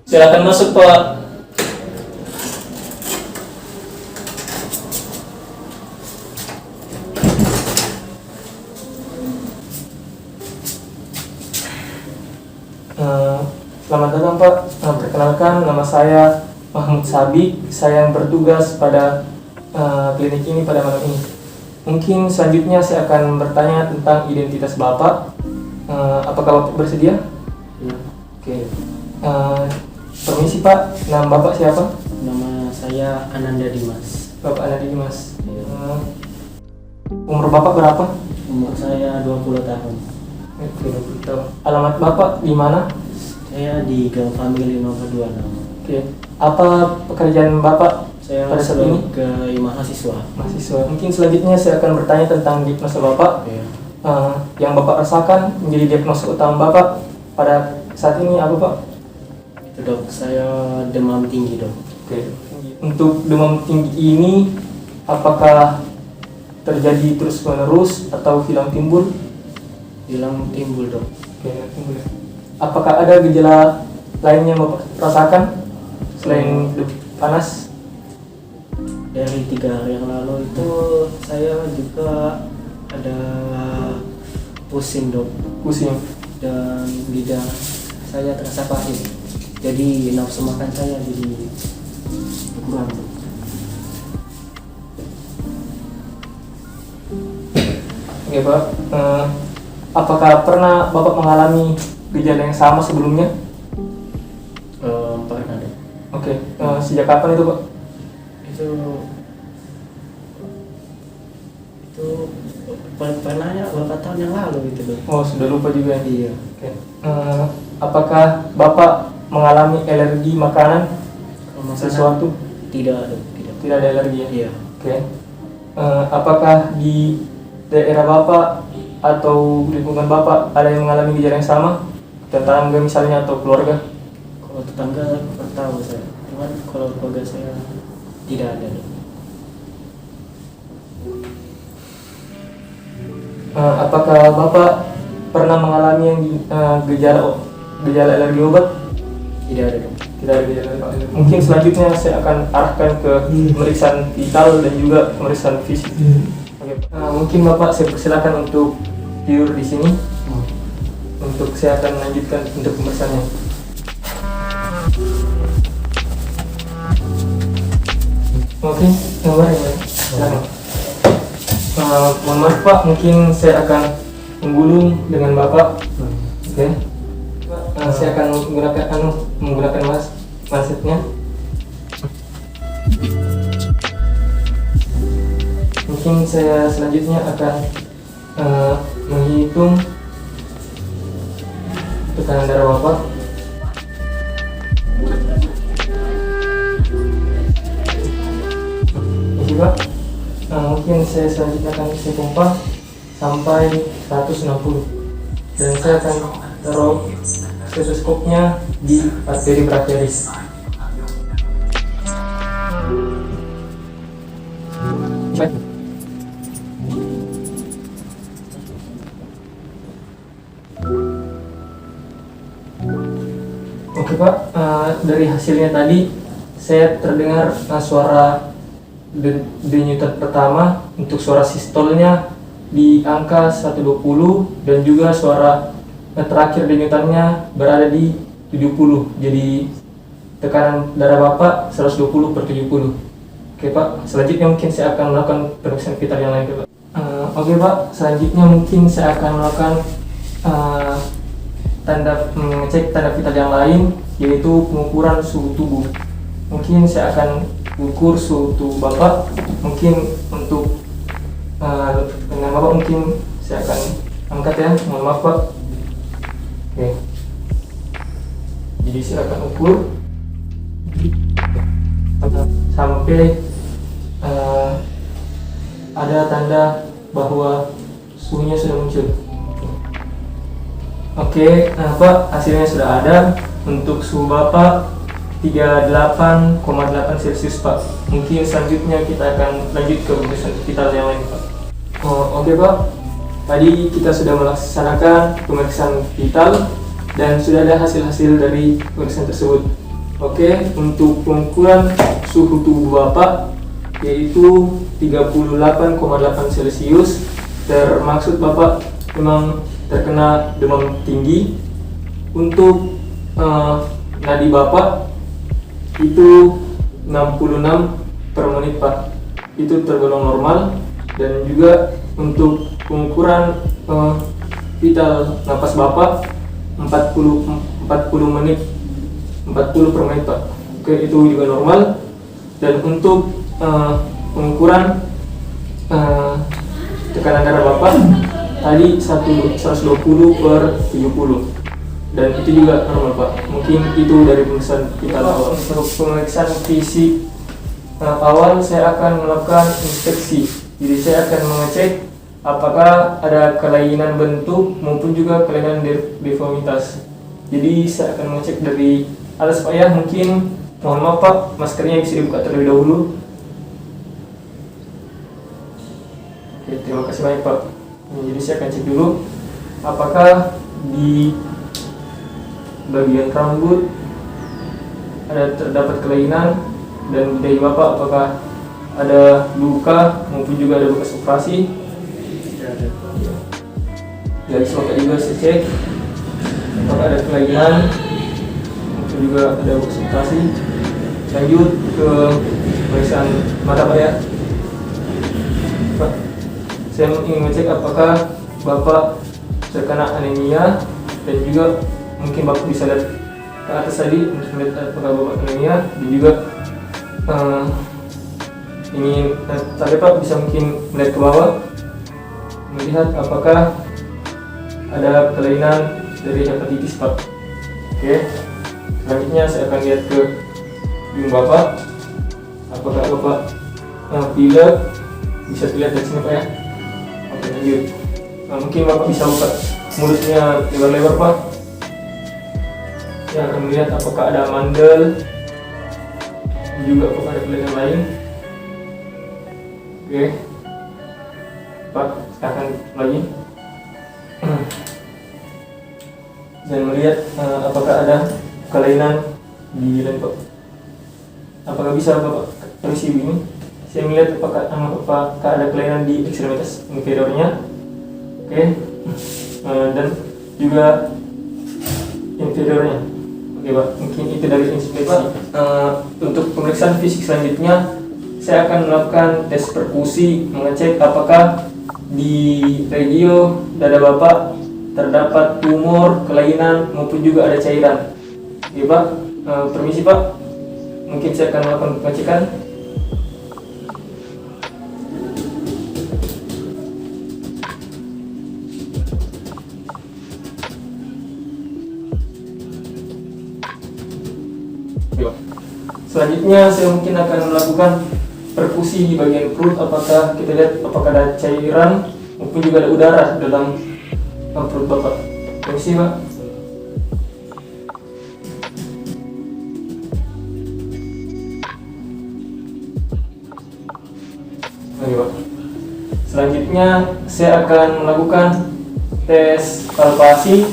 Silakan masuk, Pak. Selamat datang, Pak. Perkenalkan, nama saya Mahmud Sabik. Saya yang bertugas pada klinik ini pada malam ini. Mungkin selanjutnya saya akan bertanya tentang identitas Bapak. Apakah Bapak bersedia? Ya. Oke. Permisi, Pak. Nama Bapak siapa? Nama saya Ananda Dimas. Bapak Ananda Dimas. Ya. Umur Bapak berapa? Umur saya 20 tahun. Oke, 20 tahun. Alamat Bapak di mana? Saya di Gang Family nomor 26. Oke. Apa pekerjaan Bapak Saya pada saat ini? sebagai mahasiswa. Mahasiswa. Mungkin selanjutnya saya akan bertanya tentang diagnosa Bapak. Ya. Yang Bapak rasakan menjadi diagnosa utama Bapak pada saat ini apa, Pak? Itu dok, saya demam tinggi dok. Oke. Untuk demam tinggi ini apakah terjadi terus-menerus atau hilang timbul? Hilang timbul dok. Oke, hilang timbul. Apakah ada gejala lainnya yang Bapak rasakan selain panas? Dari 3 hari yang lalu itu saya juga ada pusing dok, Pusing. dan lidah saya terasa pahit. Jadi nafsu makan saya jadi kurang. Oke, Pak. Apakah pernah Bapak mengalami gejala yang sama sebelumnya? Pernah dok. Oke. Sejak kapan itu, Pak? Itu pernahnya beberapa tahun yang lalu itu dok. Oh, sudah lupa juga. Iya. Oke. Apakah Bapak mengalami alergi makanan Kalau makanan sesuatu? tidak dok, tidak. Tidak ada alergi ya? Iya. Oke. Apakah di daerah Bapak atau lingkungan Bapak ada yang mengalami gejala yang sama? Tetangga misalnya atau keluarga? Kalau tetangga kurang tahu saya, cuman kalau keluarga saya tidak ada dok. Apakah Bapak pernah mengalami yang gejala alergi obat? Tidak ada dok. Tidak ada gejala alergi. Mungkin selanjutnya saya akan arahkan ke pemeriksaan vital dan juga pemeriksaan fisik. Oke. Mungkin Bapak saya persilakan untuk tidur di sini. Untuk saya akan lanjutkan untuk pemeriksaannya. Oke, nomor ya. Silakan. Mohon maaf, Pak, mungkin saya akan menggulung dengan Bapak. Oke. Saya akan menggunakan masetnya. Mungkin saya selanjutnya akan menghitung tekanan darah Bapak. Ini Pak. Mungkin saya selanjutnya akan saya pompa sampai 160 dan saya akan taruh stetoskopnya di arteri brachialis. Baik. Oke, Pak, dari hasilnya tadi saya terdengar suara denyutan pertama untuk suara sistolnya di angka 120 dan juga suara terakhir denyutannya berada di 70. Jadi tekanan darah Bapak 120/70. Oke, Pak, selanjutnya mungkin saya akan melakukan pemeriksaan vital yang lain, Pak. Oke, Pak, selanjutnya mungkin saya akan melakukan mengecek tanda vital yang lain, yaitu pengukuran suhu tubuh. Mungkin saya akan ukur suhu tubuh Bapak. Mungkin untuk dengan Bapak mungkin saya akan angkat ya. Mohon maaf, Pak. Oke. Jadi saya akan ukur sampai ada tanda bahwa suhunya sudah muncul. Oke, Pak, hasilnya sudah ada. Untuk suhu Bapak 38,8 Celcius, Pak. Mungkin selanjutnya kita akan lanjut ke pemeriksaan vital yang lain, Pak. Oke, Pak. Tadi kita sudah melaksanakan pemeriksaan vital dan sudah ada hasil-hasil dari pemeriksaan tersebut. Oke, untuk pengukuran suhu tubuh Bapak yaitu 38,8 Celcius. Termaksud Bapak memang terkena demam tinggi. Untuk nadi Bapak itu 66 per menit Pak, itu tergolong normal. Dan juga untuk pengukuran vital napas Bapak 40 menit 40 per menit Pak. Oke, itu juga normal. Dan untuk pengukuran tekanan darah Bapak tadi 120 per 70, dan itu juga normal Pak. Mungkin itu dari pemeriksaan vital awal. Untuk pemeriksaan fisik awal saya akan melakukan inspeksi. Jadi saya akan mengecek apakah ada kelainan bentuk maupun juga kelainan deformitas. Jadi saya akan mengecek dari atas Pak ya. Mungkin mohon maaf Pak, maskernya bisa dibuka terlebih dahulu. Oke, terima kasih banyak Pak. Jadi saya akan cek dulu apakah di bagian rambut ada terdapat kelainan, dan dari Bapak apakah ada luka maupun juga ada bekas operasi. Dari semua juga saya cek apakah ada kelainan maupun juga ada bekas operasi. Lanjut ke pemeriksaan mata Pak ya. Pak, saya ingin mengecek apakah Bapak terkena anemia, dan juga mungkin Bapak bisa lihat ke atas tadi untuk melihat apakah Bapak anemia, dan juga ini tadi Pak bisa mungkin melihat ke bawah, melihat apakah ada kelainan dari hepatitis Pak. Oke, selanjutnya saya akan lihat ke hidung Bapak, apakah Bapak pilek, bisa dilihat dari sini Pak ya. Oke, lanjut. Mungkin Bapak bisa buka mulutnya lebar-lebar Pak. Saya akan melihat apakah ada mandel, juga apakah ada kelainan lain. Oke, Pak, saya akan lagi dan melihat apakah ada kelainan di lain Pak. Apakah bisa Bapak permisi ini? Saya melihat apakah ada kelainan di ekstremitas inferiornya. Oke, dan juga inferiornya. Oke Pak, mungkin itu dari inspeksi Pak. Untuk pemeriksaan fisik selanjutnya saya akan melakukan tes perkusi, mengecek apakah di regio dada Bapak terdapat tumor, kelainan maupun juga ada cairan. Oke Pak, permisi Pak, mungkin saya akan melakukan pengecekan. Selanjutnya saya mungkin akan melakukan perkusi di bagian perut. Apakah kita lihat apakah ada cairan maupun juga ada udara dalam perut Bapak. Permisi Pak. Oke Pak. Selanjutnya saya akan melakukan tes palpasi.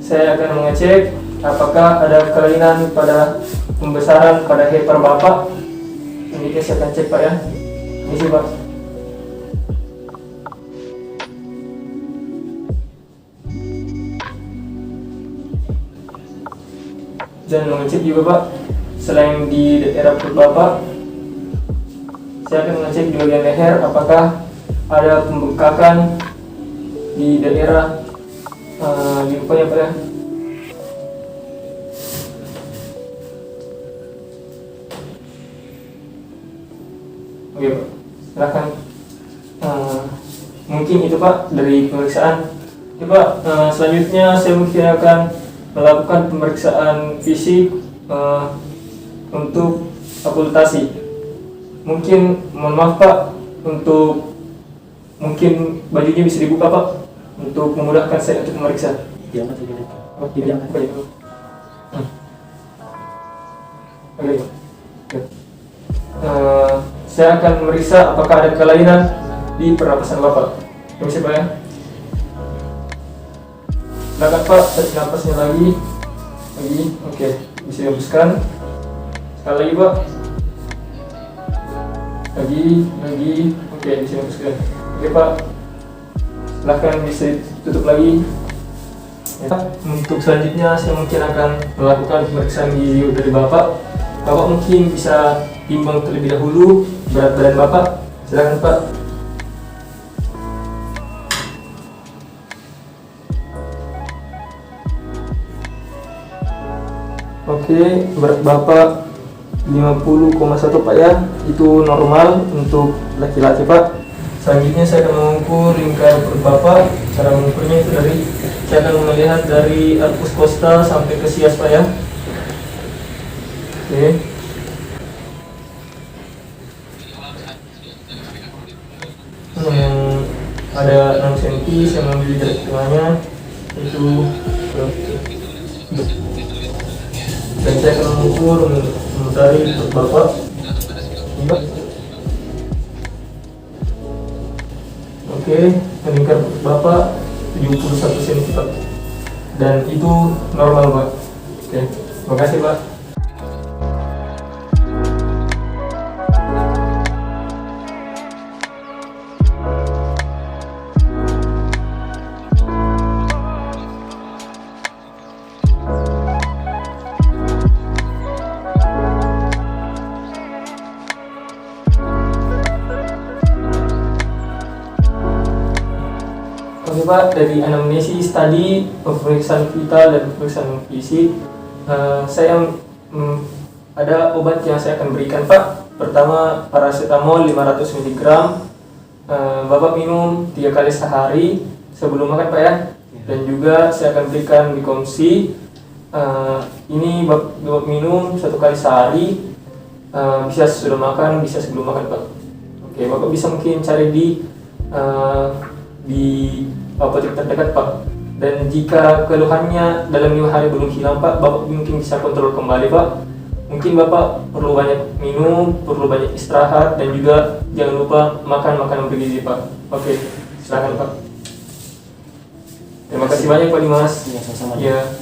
Saya akan mengecek apakah ada kelainan pada pembesaran pada heper Bapak. Ini saya akan cek Pak ya. Ini sih Pak. Dan mengecek juga Pak, selain di daerah perut Bapak, saya akan mengecek di bagian leher apakah ada pembengkakan di daerah limfanya Pak ya. Oke Pak, silahkan. Mungkin itu Pak dari pemeriksaan. Oke Pak, selanjutnya saya mungkin akan melakukan pemeriksaan fisik untuk okultasi. Mungkin mohon maaf Pak, untuk mungkin bajunya bisa dibuka Pak untuk memudahkan saya untuk memeriksa. Diangkat saja deh. Oh, diangkat saja. Oke. Saya akan memeriksa apakah ada kelainan di pernapasan Bapak. Permisi Pak ya. Silakan Pak, tarik napasnya lagi. Oke, bisa dihembuskan. Sekali lagi Pak. Lagi. Oke, di sini hapuskan. Oke Pak. Silahkan bisa tutup lagi. Ya, untuk selanjutnya saya mungkin akan melakukan pemeriksaan gizi dari Bapak. Bapak mungkin bisa timbang terlebih dahulu berat badan Bapak. Silakan Pak. Oke, berat Bapak 50,1 Pak ya. Itu normal untuk laki-laki Pak. Selanjutnya saya akan mengukur lingkar perut Bapak. Cara mengukurnya itu saya akan melihat dari arcus costa sampai ke sias Pak ya. Oke. Ada 6 cm, saya mengambil jarak tengahnya itu dan saya akan mengukur dari perut Bapak. Oke, lingkar perut Bapak 71 cm Pak. Dan itu normal Pak. Oke, terima kasih Pak. Oke Pak, dari anamnesis tadi, pemeriksaan vital dan pemeriksaan fisik, saya ada obat yang saya akan berikan Pak. Pertama, paracetamol 500 mg. Bapak minum 3 kali sehari sebelum makan Pak ya. Dan juga saya akan berikan Bikomsi. Ini Bapak minum 1 kali sehari, bisa sesudah makan, bisa sebelum makan Pak. Oke, Bapak bisa mungkin cari di apotek terdekat Pak. Dan jika keluhannya dalam 5 hari belum hilang Pak, Bapak mungkin bisa kontrol kembali Pak. Mungkin Bapak perlu banyak minum, perlu banyak istirahat, dan juga jangan lupa makan makanan bergizi Pak. Oke, silakan Pak. Terima kasih banyak Pak Dimas. Ya, sama-sama. Ya.